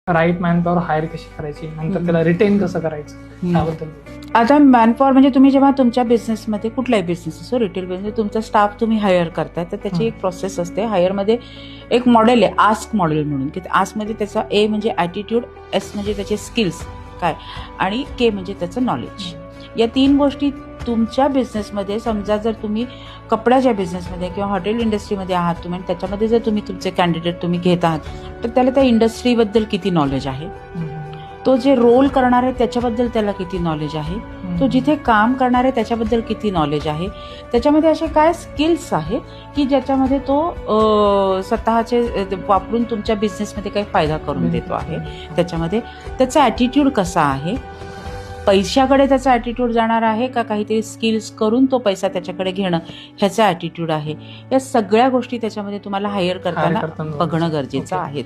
Right manpower higher कशी करायची, नंतर त्याला रिटेन कसं करायचं त्याबद्दल. आता मॅनपॉवर म्हणजे तुम्ही जेव्हा तुमच्या बिझनेसमध्ये कुठलाही बिझनेस असो, रिटेल बिझनेस, तुमचा स्टाफ तुम्ही हायर करताय तर त्याची एक प्रोसेस असते. हायरमध्ये एक मॉडेल आहे आस्क मॉडेल म्हणून, की आस्कमध्ये त्याचा ए म्हणजे ॲटिट्यूड, एस म्हणजे त्याचे स्किल्स काय, आणि के म्हणजे त्याचं नॉलेज. या 3 गोष्टी तुमच्या बिझनेसमध्ये, समजा जर तुम्ही कपड्याच्या बिझनेसमध्ये किंवा हॉटेल इंडस्ट्रीमध्ये आहात तुम्ही, त्याच्यामध्ये जर तुम्ही तुमचे कॅन्डिडेट तुम्ही घेत आहात तर त्याला त्या इंडस्ट्रीबद्दल किती नॉलेज आहे, तो जे रोल करणार आहे त्याच्याबद्दल त्याला किती नॉलेज आहे, तो जिथे काम करणार आहे त्याच्याबद्दल किती नॉलेज आहे, त्याच्यामध्ये असे काय स्किल्स आहे की ज्याच्यामध्ये तो स्वतःचे वापरून तुमच्या बिझनेसमध्ये काही फायदा करून देतो आहे, त्याच्यामध्ये त्याचा ॲटिट्यूड कसा आहे, पैशाकडे त्याचा ॲटिट्यूड जाणार आहे का काहीतरी स्किल्स करून तो पैसा त्याच्याकडे घेणं ह्याचा ॲटिट्यूड आहे. या सगळ्या गोष्टी त्याच्यामध्ये तुम्हाला हायर करताना बघणं गरजेचं आहे.